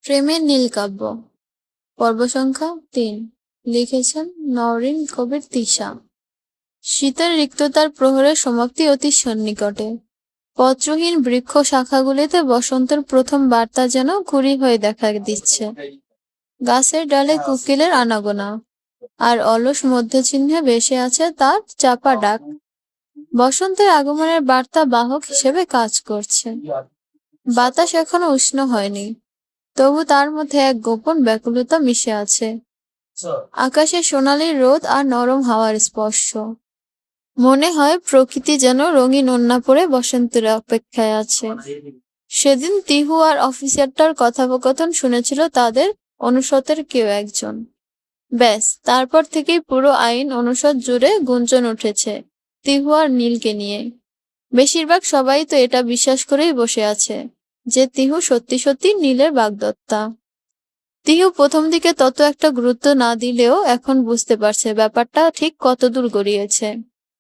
প্রেমের নীলকাব্য পর্ব সংখ্যা ৩ লিখেছেন নওরিন কবির তিশা। শীতের রিক্ততার প্রহরের সমাপ্তি অতি সন্নিকটে। পত্রহীন বৃক্ষ শাখাগুলিতে বসন্তের প্রথম বার্তা যেন কুড়ি হয়ে দেখা দিচ্ছে। গাছের ডালে কোকিলের আনাগোনা, আর অলস মধ্যচিহ্নে ভেসে আছে তার চাপা ডাক। বসন্তের আগমনের বার্তা বাহক হিসেবে কাজ করছে। বাতাস এখনো উষ্ণ হয়নি, তবু তার মধ্যে এক গোপন ব্যাকুলতা মিশে আছে। আকাশে সোনালি রোদ আর নরম হাওয়ার স্পর্শ। মনে হয় প্রকৃতি যেন রঙিন ওড়না পরে বসন্তের অপেক্ষায় আছে। সেদিন তিহু আর অফিসারটার কথোপকথন শুনেছিল তাদের অনুষদের কেউ একজন। ব্যাস, তারপর থেকেই পুরো আইন অনুষদ জুড়ে গুঞ্জন উঠেছে তিহু আর নীলকে নিয়ে। বেশিরভাগ সবাই তো এটা বিশ্বাস করেই বসে আছে যে তিহু সত্যি সত্যি নীলের বাগদত্তা। তিহু প্রথম দিকে তত একটা গুরুত্ব না দিলেও এখন বুঝতে পারছে ব্যাপারটা ঠিক কতদূর গড়িয়েছে।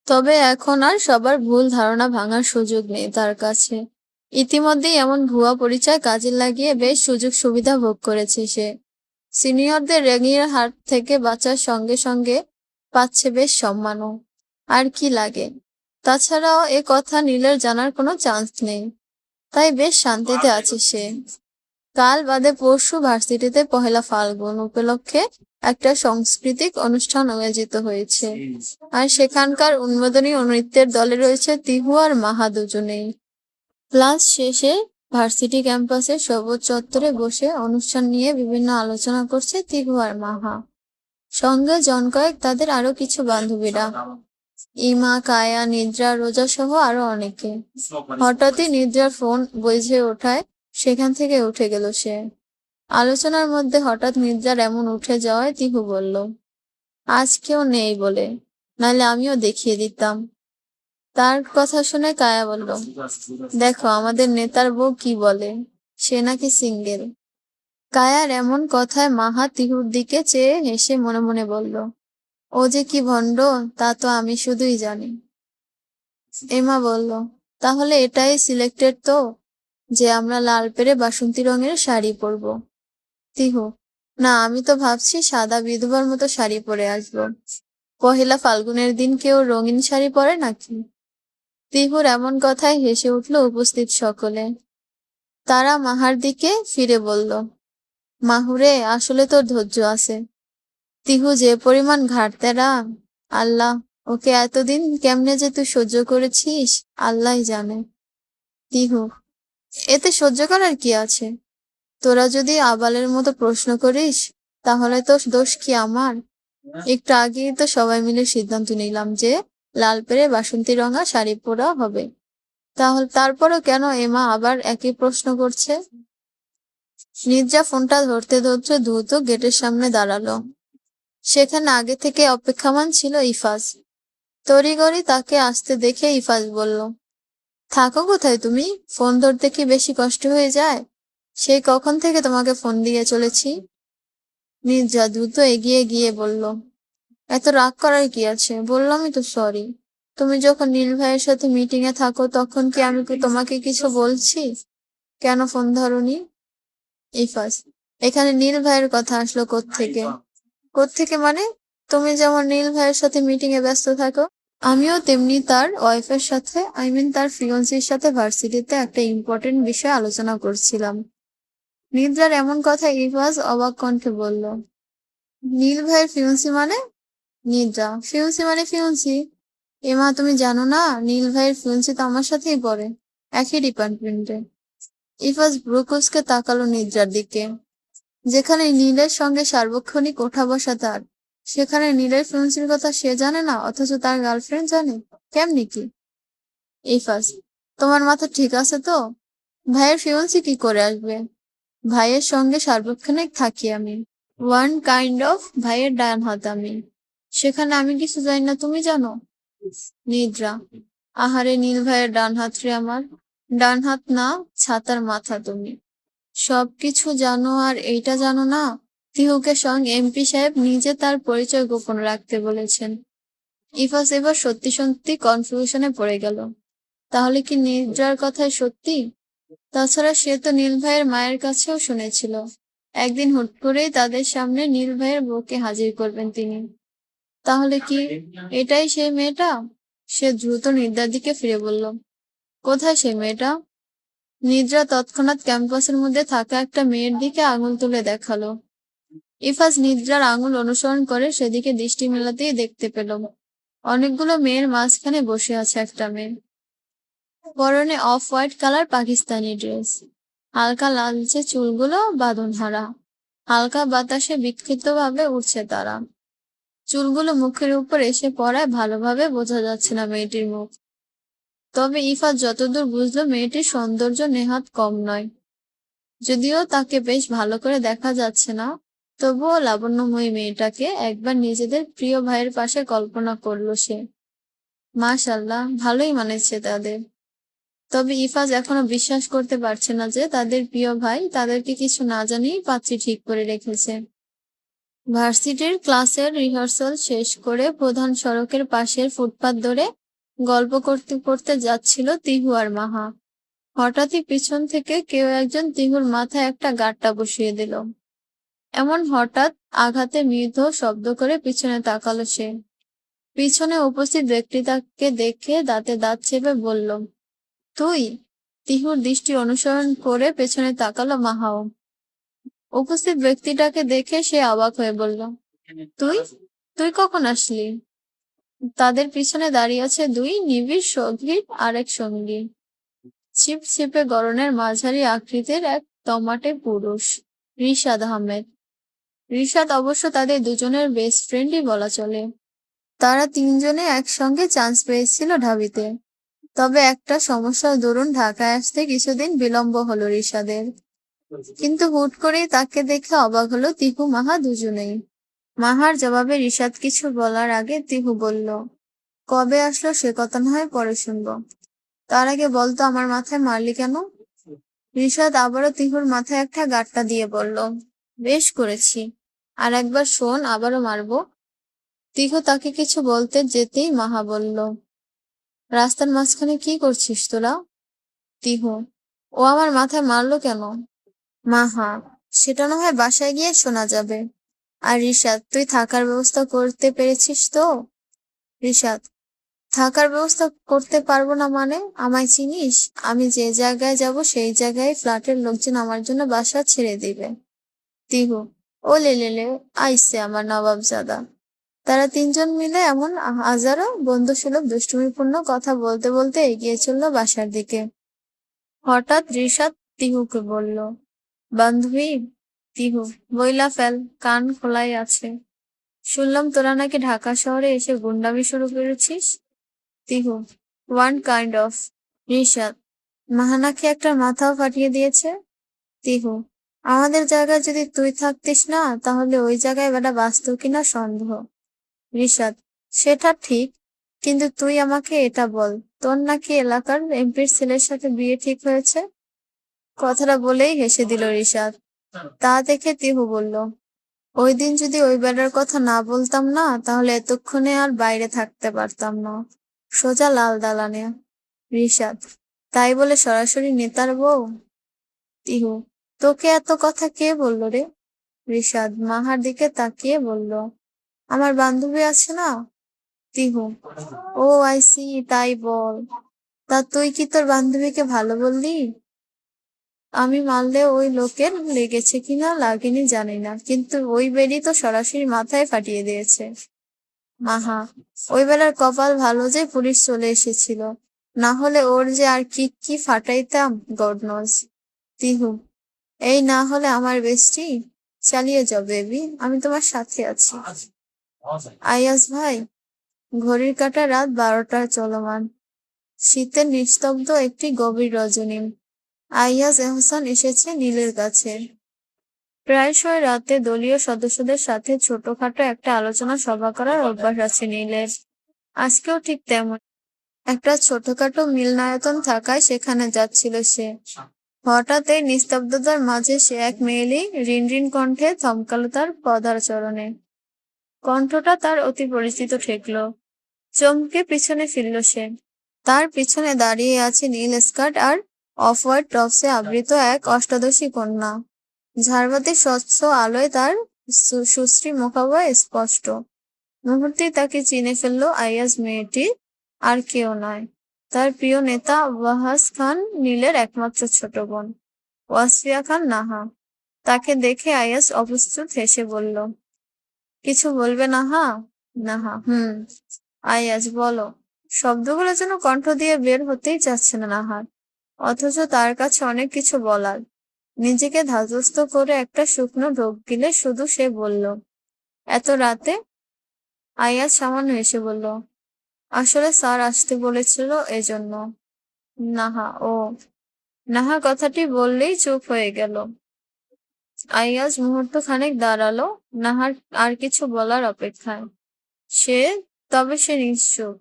তবে এখন আর সবার ভুল ধারণা ভাঙার সুযোগ নেই তার কাছে। ইতিমধ্যেই এমন ভুয়া পরিচয় কাজে লাগিয়ে বেশ সুযোগ সুবিধা ভোগ করেছে সে। সিনিয়রদের র্যাগিংয়ের হাত থেকে বাঁচার সঙ্গে সঙ্গে পাচ্ছে বেশ সম্মানও। আর কি লাগে? তাছাড়াও এ কথা নীলের জানার কোনো চান্স নেই, তাই বেশ শান্তিতে আছে সে। কাল বাদে পরশু ভার্সিটিতে পহেলা ফাল্গুন উপলক্ষে একটা সাংস্কৃতিক অনুষ্ঠান আয়োজিত হয়েছে, আর সেখানকার উন্মোদনী নৃত্যের দলে রয়েছে তিহু আর মাহা দুজনেই। ক্লাস শেষে ভার্সিটি ক্যাম্পাসের সবুজ চত্বরে বসে অনুষ্ঠান নিয়ে বিভিন্ন আলোচনা করছে তিহু আর মাহা। সঙ্গে জন কয়েক তাদের আরো কিছু বান্ধবীরা, ইমা, কায়া, নিদ্রা, রোজা সহ আরো অনেকে। হঠাৎই নিদ্রার ফোন বেজে ওঠায় সেখান থেকে উঠে গেল সে। আলোচনার মধ্যে হঠাৎ নিদ্রার এমন উঠে যাওয়ায় তিহু বলল, আজ কেউ নেই বলে, নাহলে আমিও দেখিয়ে দিতাম। তার কথা শুনে কায়া বলল, দেখো আমাদের নেতার বউ কি বলে, সে নাকি সিঙ্গেল। কায়ার এমন কথায় মাহা তিহুর দিকে চেয়ে হেসে মনে মনে বলল, ও যে কি ভণ্ড তা তো আমি শুধুই জানি। এমা বলল, তাহলে এটাই সিলেক্টেড তো, যে আমরা লাল পেরে বাসন্তী রঙের শাড়ি পরবো। তিহু, না, আমি তো ভাবছি সাদা বিধবার মতো শাড়ি পরে আসবো। পহেলা ফাল্গুনের দিন কেউ রঙিন শাড়ি পরে নাকি? তিহুর এমন কথায় হেসে উঠল উপস্থিত সকলে। তারা মাহার দিকে ফিরে বলল, মাহুরে, আসলে তোর ধৈর্য আছে। তিহু যে পরিমাণ ঘাটতেরা, আল্লাহ, ওকে এতদিন কেমনে যে তুই সহ্য করেছিস আল্লাহই জানে। তিহু, এতে সহ্য করার কি আছে? তোরা যদি আবালের মতো প্রশ্ন করিস তাহলে তো দোষ কি আমার? একটু আগেই তো সবাই মিলে সিদ্ধান্ত নিলাম যে লাল পেরে বাসন্তী রঙা শাড়ি পরা হবে। তাহলে তারপরও কেন এমা আবার একই প্রশ্ন করছে? নির্জা ফোনটা ধরতে ধরতে দ্রুত গেটের সামনে দাঁড়ালো। সেখানে আগে থেকে অপেক্ষামান ছিল ইফাজ। তড়িঘড়ি তাকে আসতে দেখে ইফাজ বলল, থাকো কোথায় তুমি? ফোন ধরতে কি বেশি কষ্ট হয়ে যায়? সেই কখন থেকে তোমাকে ফোন দিয়ে চলেছি। নির্জা দ্রুত এগিয়ে গিয়ে বলল, এত রাগ করার কি আছে? বললামই তো সরি। তুমি যখন নীল ভাইয়ের সাথে মিটিং এ থাকো তখন কি আমি তোমাকে কিছু বলছি? কেন ফোন ধরোনি? ইফাজ, এখানে নীল ভাইয়ের কথা আসলো কোত্থেকে? কোত্থেকে মানে? তুমি যেমন নীল ভাইয়ের সাথে মিটিং এ ব্যস্ত থাকো, আমিও তেমনি তার ওয়াইফের সাথে, তার ফিয়ন্সির সাথে ভার্সিটিতে একটা ইম্পর্টেন্ট বিষয় আলোচনা করছিলাম। নিদ্রার এমন কথা ইফাজ অবাক কণ্ঠে বলল, নীল ভাইয়ের ফিয়ন্সি মানে? নিদ্রা, ফিয়ন্সি মানে ফিয়ন্সি। এমা, তুমি জানো না নীল ভাইয়ের ফিয়ন্সি তো আমার সাথেই পড়ে, একই ডিপার্টমেন্টে। ইফাজ ভ্রু কুঁচকে তাকালো নিদ্রার দিকে। যেখানে নীলের সঙ্গে সার্বক্ষণিক ওঠা বসা তার, সেখানে নীলের ফিয়ন্সির কথা সে জানে না, অথচ তার গার্লফ্রেন্ড জানে? কেমনি কি? ইফাজ, তোমার মাথা ঠিক আছে তো? ভাইয়ের ফিয়ন্সি কি করে আসবে? ভাইয়ের সঙ্গে সার্বক্ষণিক থাকি আমি, ওয়ান কাইন্ড অফ ভাইয়ের ডান হাত আমি। সেখানে আমি কিছু জানি না, তুমি জানো? নিদ্রা, আহারে, নীল ভাইয়ের ডান হাত রে আমার। ডান হাত না, ছাতার মাথা তুমি। সবকিছু জানো আর এইটা জানো না? তিহুকে সঙ্গে এমপি সাহেব নিজে তার পরিচয় গোপন রাখতে বলেছেন। ইফাস এবার সত্যি সত্যি কনফিউশনে পড়ে গেল। তাহলে কি নিদ্রার কথাই সত্যি? তাছাড়া সে তো নীল ভাইয়ের মায়ের কাছেও শুনেছিল একদিন হুট করেই তাদের সামনে নীল ভাইয়ের বউকে হাজির করবেন তিনি। তাহলে কি এটাই সেই মেয়েটা? সে দ্রুত নিদ্রার দিকে ফিরে বলল, কোথায় সেই মেয়েটা? নিদ্রা তৎক্ষণাৎ ক্যাম্পাসের মধ্যে থাকা একটা মেয়ের দিকে আঙুল তুলে দেখালো। ইফাজ নিদ্রার আঙুল অনুসরণ করে সেদিকে দৃষ্টি মেলাতেই দেখতে পেল অনেকগুলো মেয়ের মাঝখানে বসে আছে একটা মেয়ে। পরনে off white colour Pakistani dress, হালকা লালচে চুলগুলো বাঁধনহারা, হালকা বাতাসে বিক্ষিপ্তভাবে উঠছে তারা। চুলগুলো মুখের উপর এসে পড়ায় ভালোভাবে বোঝা যাচ্ছে না মেয়েটির মুখ। তবে ইফাত যতদূর বুঝলো মেয়েটির সৌন্দর্য নেহাত কম নয়। যদিও তাকে বেশ ভালো করে দেখা যাচ্ছে না, তবুও লাবণ্যময়ী মেয়েটাকে একবার নিজেদের প্রিয় ভাইয়ের পাশে কল্পনা করলো সে। মাশাআল্লাহ, ভালোই মানেছে তাদের। তবে ইফাজ এখনো বিশ্বাস করতে পারছে না যে তাদের প্রিয় ভাই তাদেরকে কিছু না জানিয়েই পাত্রী ঠিক করে রেখেছে। ভার্সিটির ক্লাসের রিহার্সাল শেষ করে প্রধান সড়কের পাশের ফুটপাত ধরে গল্প করতে করতে যাচ্ছিল তিহু আর মাহা। হঠাৎই পিছন থেকে কেউ একজন তিহুর মাথায় একটা গাঁট্টা বসিয়ে দিল। এমন হঠাৎ আঘাতে মৃদু শব্দ করে পিছনে তাকালো সে। পিছনে উপস্থিত ব্যক্তিটাকে দেখে দাঁতে দাঁত চেপে বলল, তুই? তিহুর দৃষ্টি অনুসরণ করে পেছনে তাকালো মাহাও। উপস্থিত ব্যক্তিটাকে দেখে সে অবাক হয়ে বলল, তুই তুই কখন আসলি? তাদের পিছনে দাঁড়িয়ে আছে দুই নিবিড় সঙ্গীর আরেক সঙ্গী, ছিপছিপে গড়নের মাঝারি আকৃতির এক তমাটে পুরুষ, রিশাদ আহমেদ। রিশাদ অবশ্য তাদের দুজনের বেস্ট ফ্রেন্ডই বলা চলে। তারা তিনজনে একসঙ্গে চান্স পেয়েছিল ঢাবিতে। তবে একটা সমস্যার দরুন ঢাকায় আসতে কিছুদিন বিলম্ব হলো রিশাদের। কিন্তু হুট করেই তাকে দেখে অবাক হলো তিহু মাহা দুজনেই। মাহার জবাবে রিশাদ কিছু বলার আগে তিহু বলল, কবে আসলো সে কথা না হয় পরে শুনবো, তার আগে বলতো আমার মাথায় মারলি কেন? রিশাদ আবারও তিহুর মাথায় একটা গাঁট্টা দিয়ে বলল, বেশ করেছি, আর একবার শোন, আবারও মারবো। তিহু তাকে কিছু বলতে যেতেই মাহা বলল, রাস্তার মাঝখানে কি করছিস তোরা? তিহু, ও আমার মাথায় মারলো কেন? মাহা, সেটা না হয় বাসায় গিয়ে শোনা যাবে। আর রিশাদ, তুই থাকার ব্যবস্থা করতে পেরেছিস তো? রিশাদ, থাকার ব্যবস্থা করতে পারবো না মানে? আমায় চিনিস? আমি যে জায়গায় যাব সেই জায়গায় ফ্ল্যাটের লোকজন আমার জন্য বাসা ছেড়ে দিবে। তিহু, ও লেলে, আইসে আমার নবাবজাদা। তারা তিনজন মিলে এমন হাজারো বন্ধুসুলভ দুষ্টুমিপূর্ণ কথা বলতে বলতে এগিয়ে চলল বাসার দিকে। হঠাৎ রিশাদ তিহুকে বলল, বান্ধবী। তিহু, বইলা ফেল, কান খোলাই আছে। শুনলাম তোরা নাকি ঢাকা শহরে এসে গুন্ডামি শুরু করেছিস। Tihu, one kind of. Rishad, মাহানাকে একটা মাথাও ফাটিয়ে দিয়েছে। তিহু, আমাদের জায়গায় যদি তুই থাকতিস না, তাহলে ওই জায়গায় বেটা বাঁচত কিনা সন্দেহ। রিশাদ, সেটা ঠিক, কিন্তু তুই আমাকে এটা বল, তোর নাকি এলাকার এমপির ছেলের সাথে বিয়ে ঠিক হয়েছে? কথাটা বলেই হেসে দিল রিশাদ। তা দেখে তিহু বলল, ওই দিন যদি ওই বেটার কথা না বলতাম না, তাহলে এতক্ষণে আর বাইরে থাকতে পারতাম না, সোজা লাল দালানে। রিশাদ, তাই বলে সরাসরি নেতার বউ? তিহু, তোকে এত কথা কে বলল রে? রিশাদ মাহার দিকে তাকিয়ে বলল, আমার বান্ধবী আছে না। তিহু, ও আইসি, তাই বল। তা তুই কি তোর বান্ধবীকে ভালো বললি? আমি মারলে ওই লোকের লেগেছে কিনা লাগেনি জানি না, কিন্তু ওই বেড়ি তো সরাসরি মাথায় ফাটিয়ে দিয়েছে। মাহা, ওই বেলার কপাল ভালো যে পুলিশ চলে এসেছিল, না হলে ওর যে আর কি কি ফাটাইতাম গড নোজ। তিহু, এই না হলে আমার বেস্টি, চালিয়ে যাও বেবি, আমি তোমার সাথে আছি। আয়াস ভাই, ঘড়ির কাঁটা রাত 12টা চলমান। শীতের নিস্তব্ধ একটি গভীর রজনী। আইয়াজ এহসান এসেছে নীলের কাছে। প্রায়শই রাতে দলীয় সদস্যদের সাথে ছোটখাটো একটা আলোচনা সভা করার অভ্যাস আছে নীলের। আজকেও ঠিক তেমন একটা ছোটখাটো মিলনায়তন থাকায় সেখানে যাচ্ছিল সে। হঠাৎ এই নিস্তব্ধতার মাঝে সে এক মেয়েলি রিনরিন কণ্ঠে থমকালো তার পদাচরণে। কণ্ঠটা তার অতি পরিচিত ঠেকল। চমকে পিছনে ফিরল সে। তার পিছনে দাঁড়িয়ে আছে নীল স্কার্ট আর অফ হোয়াইট টপসে আবৃত এক অষ্টাদশী কন্যা। ঝাড়বাতির স্বচ্ছ আলোয় তার সুশ্রী মুখাবয় স্পষ্ট। মুহূর্তেই তাকে চিনে ফেলল আইয়াজ মেয়েটি আর কেউ নয়, তার প্রিয় নেতা ওয়াহাজ খান নীলের একমাত্র ছোট বোন ওয়াসফিয়া খান নাহা। তাকে দেখে আইয়াজ অপ্রস্তুত হেসে বলল, কিছু বলবে নাহা? নাহা আইয়াজ বলো। শব্দগুলো যেন কণ্ঠ দিয়ে বের হতেই চাচ্ছে না নাহার, অথচ তার কাছে অনেক কিছু বলার। নিজেকে ধাতস্থ করে একটা শুকনো ঢোক গিলে শুধু সে বলল, এত রাতে? আইয়াজ সামান্য হেসে বলল, আসলে স্যার আসতে বলেছিল এজন্য। নাহা ও। নাহা কথাটি বললেই চুপ হয়ে গেল। আইয়াজ মুহূর্ত খানেক দাঁড়ালো, নাহার আর কিছু বলার অপেক্ষায়। তবে সে নিশ্চুপ।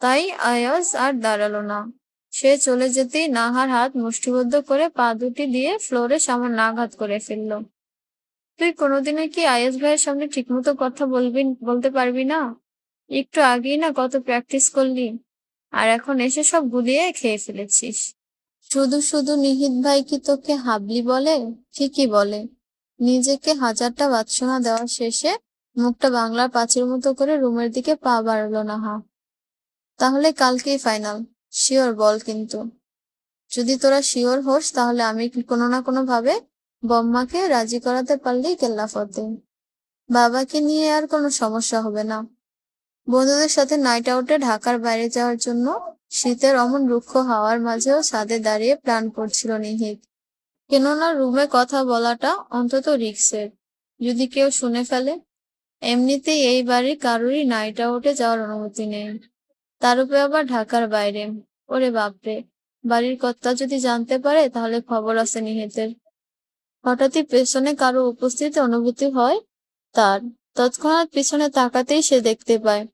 তাই আয়াজ আর দাঁড়ালো না। সে চলে যেতেই নাহার হাত মুষ্টিবদ্ধ করে পা দুটি দিয়ে ফ্লোরে সামান্য আঘাত করে ফেলল। তুই কোনোদিনও কি আয়াজ ভাইয়ের সামনে ঠিকমতো কথা বলতে পারবি না? একটু আগেই না কত প্র্যাকটিস করলি, আর এখন এসে সব গুলিয়ে খেয়ে ফেলেছিস। শুধু শুধু নিহিত ভাই কি তোকে হাবলি বলে? ঠিকই বলে। নিজেকে হাজারটা বাৎসনা দেওয়ার শেষে মুখটা বাংলার পাঁচের মতো করে রুমের দিকে পা বাড়ালো নাহা। তাহলে কালকেই ফাইনাল। শিওর বল কিন্তু। যদি তোরা শিওর হোস তাহলে আমি কোনো না কোনো ভাবে বম্মাকে রাজি করাতে পারলেই কেল্লা ফতে। বাবাকে নিয়ে আর কোনো সমস্যা হবে না। বন্ধুদের সাথে নাইট আউটে ঢাকার বাইরে যাওয়ার জন্য শীতের অমন রুক্ষ হাওয়ার মাঝেও ছাদে দাঁড়িয়ে প্ল্যান করছিল নিহিত। কেননা রুমে কথা বলাটা অন্তত রিস্কের। যদি কেউ শুনে ফেলে। এমনিতেই এই বাড়ির কারোরই নাইট আউটে যাওয়ার অনুমতি নেই, তার উপরে আবার ঢাকার বাইরে। ওরে বাপরে, বাড়ির কর্তা যদি জানতে পারে তাহলে খবর আছে নিহিতের। হঠাৎই পেছনে কারো উপস্থিতি অনুভূতি হয় তার। তৎক্ষণাৎ পিছনে তাকাতেই সে দেখতে পায়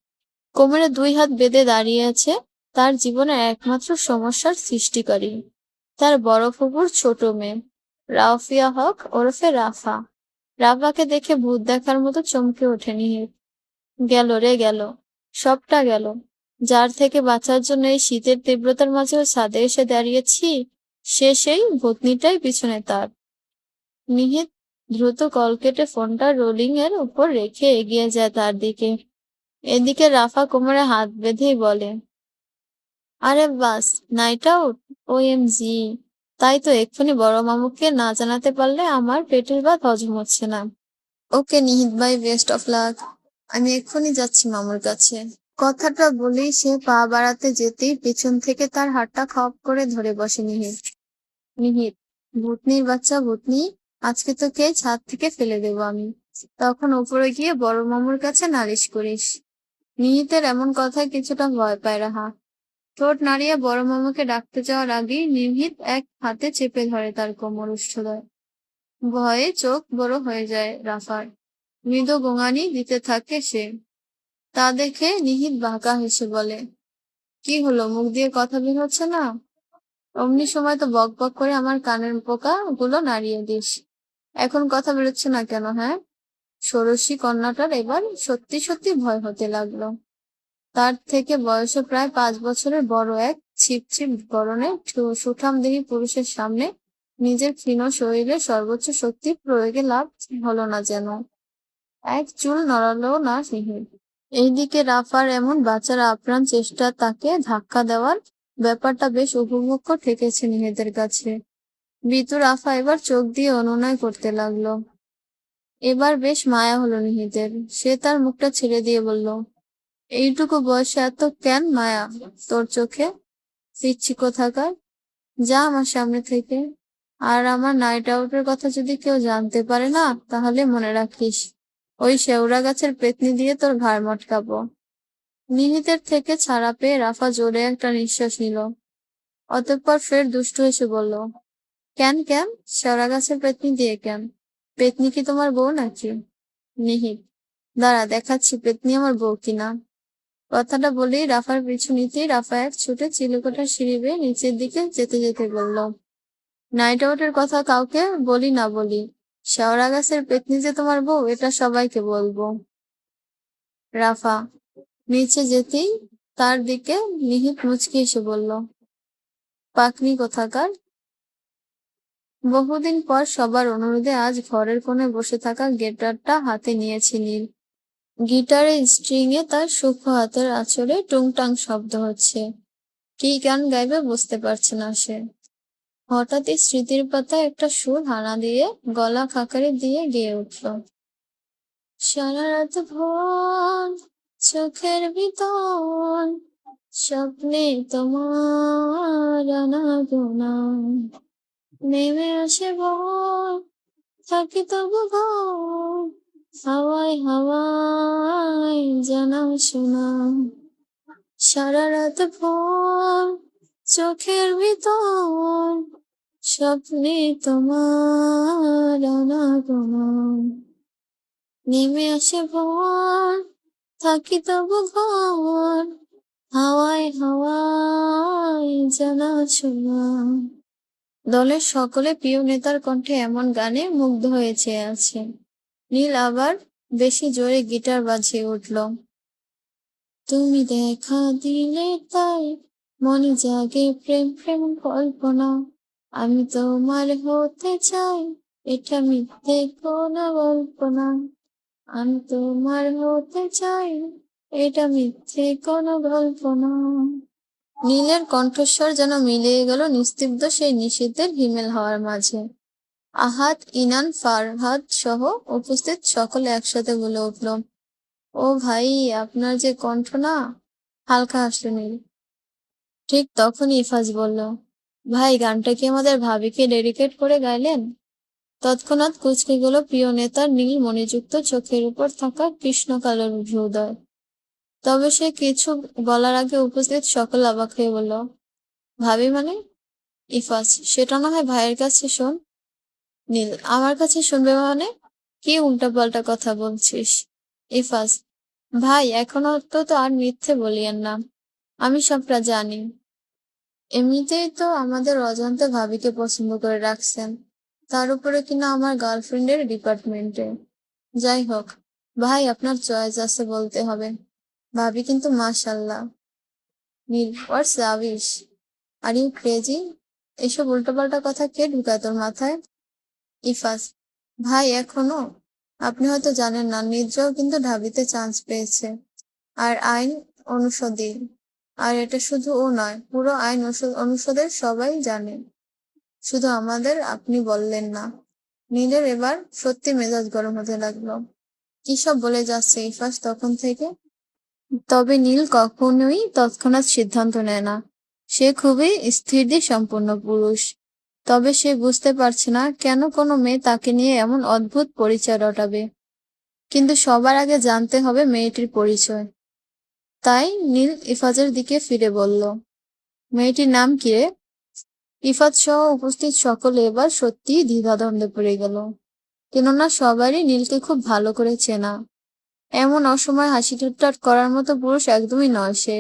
কোমরে 2 হাত বেঁধে দাঁড়িয়ে আছে তার জীবনের একমাত্র সমস্যার সৃষ্টিকারী, তার বড় ফুপুর ছোট মেয়ে রাউফিয়া হক ওরফে রাফা। রাফাকে দেখে ভূত দেখার মতো চমকে ওঠে নিহিত। গেল রে গেল, সবটা গেল। যার থেকে বাঁচার জন্য এই শীতের তীব্রতার মাঝেও ছাদে এসে দাঁড়িয়েছি, সেই ভূতনিটাই পিছনে তার। নিহিত দ্রুত কল কেটে ফোনটা রোলিং এর উপর রেখে এগিয়ে যায় তার দিকে। এদিকে রাফা কোমরে হাত বেঁধেই বলে, আরে বাস, নাইট আউট? OMG! তাই তো এক্ষুনি বড় মামুকে না জানাতে পারলে আমার পেটের ভাত হজম হচ্ছে না। ওকে নিহিত ভাই, বেস্ট অফ লাক। আমি এক্ষুনি যাচ্ছি মামুর কাছে। কথাটা বলেই সে পা বাড়াতে যেতেই পেছন থেকে তার হাতটা খপ করে ধরে বসে নিহিত। নিহিত, ভূতনির বাচ্চা ভূতনি, আজকে তোকে ছাদ থেকে ফেলে দেবো আমি। তখন উপরে গিয়ে বড় মামুর কাছে নালিশ করিস। নিহিতের এমন কথায় কিছুটা ভয় পায় রাহা। ঠোঁট নাড়িয়ে বড় মামুকে ডাকতে যাওয়ার আগেই নিহিত এক হাতে চেপে ধরে তার কোমর ঊষ্ঠদয়। ভয়ে চোখ বড় হয়ে যায় রাফার। মৃদু গোঙানি দিতে থাকে সে। তা দেখে নিহিত বাঁকা হেসে বলে, কি হলো, মুখ দিয়ে কথা বের হচ্ছে না? অমনি সময় তো বক বক করে আমার কানের পোকা গুলো নাড়িয়ে দিস। এখন কথা বেরোচ্ছে না কেন, হ্যাঁ? ষোড়শী কন্যাটার এবার সত্যি সত্যি ভয় হতে লাগলো। তার থেকে বয়সে প্রায় 5 বছরের বড় এক ছিপছিপ গড়নের সুঠামদেহী পুরুষের সামনে নিজের ক্ষীণ শরীরে সর্বোচ্চ শক্তি প্রয়োগে লাভ হলো না যেন। এক চুল নড়ালো না নিহিত। এইদিকে রাফার এমন বাঁচার আপ্রাণ চেষ্টা তাকে ধাক্কা দেওয়ার ব্যাপারটা বেশ উপভোগ্য ঠেকেছে নিহিতের কাছে। বিতু রাফা এবার চোখ দিয়ে অনুনয় করতে লাগলো। এবার বেশ মায়া হলো নিহিতের। সে তার মুখটা ছেড়ে দিয়ে বলল, এইটুকু বয়সে এত কেন মায়া তোর চোখে? পিচ্ছি কোথাকার, যা আমার সামনে থেকে। আর আমার নাইট আউটের কথা যদি কেউ জানতে পারে না, তাহলে মনে রাখিস ওই শেওড়া গাছের পেতনি দিয়ে তোর ঘাড় মটকাবো। নিহিতের থেকে ছাড়া পেয়ে রাফা জোরে একটা নিঃশ্বাস নিল। অতঃপর ফের দুষ্টু এসে বলল, কেন কেন? শেওড়া গাছের পেতনি দিয়ে কেন? পেতনি কি তোমার বউ নাকি? নিহিত, দাঁড়া দেখাচ্ছি পেতনি আমার বউ কিনা। কথাটা বলেই রাফার পিছু নিতেই রাফা এক ছুটে চিলেকোঠার সিঁড়ি বেয়ে নিচের দিকে যেতে যেতে বলল, নাইট আউটের কথা কাউকে বলি না বলি, শেওড়া গাছের পেতনি যে তোমার বউ এটা সবাইকে বলবো। রাফা নিচে যেতেই তার দিকে নিহিত মুচকি এসে বলল, পাকনি কোথাকার। বহুদিন পর সবার অনুরোধে আজ ঘরের কোণে বসে থাকা গিটারটা হাতে নিয়েছে নীল। গিটারের স্ট্রিং এ তার সূক্ষ্ম হাতের আঁচড়ে টুংটাং শব্দ হচ্ছে। কি গান গাইবে বুঝতে পারছে না সে। হঠাৎই স্মৃতির পাতায় একটা সুর হানা দিয়ে গলা খাকারি দিয়ে গেয়ে উঠল। সারা রাত ভোর চোখের ভিতর স্বপ্নে তোমার আনাগোনা, নেমে আসে ভোর থাকি তবু ঘর, হাওয়ায় হাওয়ায় জানা শোনা। সারা রাত ভোর চোখের ভিতর স্বপ্নে তোমার আনাগোনা, নেমে আসে ভোর থাকি তবু ঘর, হাওয়ায় হাওয়ায় জানা শোনা। দলের সকলে প্রিয় নেতার কণ্ঠে এমন গানে মুগ্ধ হয়ে চেয়ে আছে। নীল আবার বেশি জোরে গিটার বাজিয়ে উঠল। তুমি দেখা দিলে তাই মনে জাগে প্রেম প্রেম কল্পনা, আমি তোমার হতে চাই, এটা মিথ্যে কোনো গল্প না। আমি তোমার হতে চাই, এটা মিথ্যে কোনো গল্প না। নীলের কণ্ঠস্বর যেন মিলিয়ে গেল নিস্তব্ধ সেই নিষিদ্ধের হিমেল হাওয়ার মাঝে। আহাদ, ইনান, ফারহাদ সহ উপস্থিত সকলে একসাথে বলে উঠল, ও ভাই, আপনার যে কণ্ঠ না। হালকা হাসল নীল। ঠিক তখনই ইফাজ বলল, ভাই, গানটা কি আমাদের ভাবিকে ডেডিকেট করে গাইলেন? তৎক্ষণাৎ কুঁচকে গেল প্রিয় নেতার নীল মণিযুক্ত চোখের উপর থাকা কৃষ্ণকালোর ভ্রুদয়। তবে সে কিছু বলার আগে উপস্থিত সকল অবাক হয়ে বলল, ভাবি মানে? ইফাজ, সেটা না হয় ভাইয়ের কাছে শোন। নীল, আমার কাছে শুনবে মানে? কি উল্টাপাল্টা কথা বলছিস? ইফাজ, ভাই, এখনো তো আর মিথ্যে বলিয়েন না। আমি সবটা জানি। এমনিতেই তো আমাদের অজান্তে ভাবিকে পছন্দ করে রাখছেন, তার উপরে কিনা আমার গার্লফ্রেন্ডের ডিপার্টমেন্টে। যাই হোক, ভাই, আপনার চয়েস আছে বলতে হবে। ভাবি কিন্তু মাশাল্লাহ। নীল, হোয়াটস রাবিশ, আর ইউ ক্রেজি? এসব উল্টোপাল্টা কথা কে ঢুকায় তোর মাথায়? ইফাজ, ভাই, এখনো? আপনি হয়তো জানেন না, নির্জাও কিন্তু ঢাবিতে চান্স পেয়েছে, আর আইন অনুষদে। আর এটা শুধু ও নয়, পুরো আইন অনুষদের সবাই জানে, শুধু আমাদের আপনি বললেন না। নীলের এবার সত্যি মেজাজ গরম হতে লাগলো। কি সব বলে যাচ্ছে ইফাজ তখন থেকে। তবে নীল কখনোই তৎক্ষণাৎ সিদ্ধান্ত নেয় না। সে খুবই স্থির সম্পন্ন পুরুষ। তবে সে বুঝতে পারছে না কেন কোনো মেয়ে তাকে নিয়ে এমন অদ্ভুত পরিচয় রটাবে। কিন্তু সবার আগে জানতে হবে মেয়েটির পরিচয়। তাই নীল ইফাজের দিকে ফিরে বলল, মেয়েটির নাম কি রে? ইফাজ সহ উপস্থিত সকলে এবার সত্যিই দ্বিধাদ্বন্দ্বে পড়ে গেল। কেননা সবারই নীলকে খুব ভালো করে চেনা। এমন অসময়ে হাসি ঠাট্টা করার মতো পুরুষ একদমই নয় সে।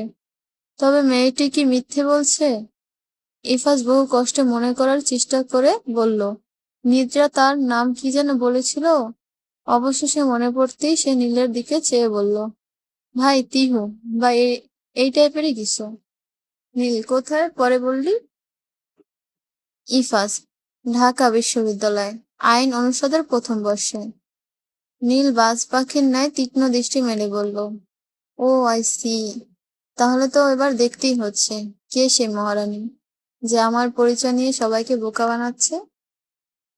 তবে মেয়েটি কি মিথ্যে বলছে? ইফাজ বহু কষ্টে মনে করার চেষ্টা করে বলল, নিদ্রা তার নাম কি যেন বলেছিল। অবশেষে মনে পড়তেই সে নীলের দিকে চেয়ে বলল, ভাই, তিহু বা এই টাইপেরই কিছু। নীল, কোথায় পরে বললি? ইফাজ, ঢাকা বিশ্ববিদ্যালয়, আইন অনুষদের প্রথম বর্ষে। নীল বাজ পাখির ন্যায় তীক্ষ্ণ দৃষ্টি মেলে বলল, ও আই সি। তাহলে তো এবার দেখতেই হচ্ছে কে সে মহারানী যে আমার পরিচয় নিয়ে সবাইকে বোকা বানাচ্ছে।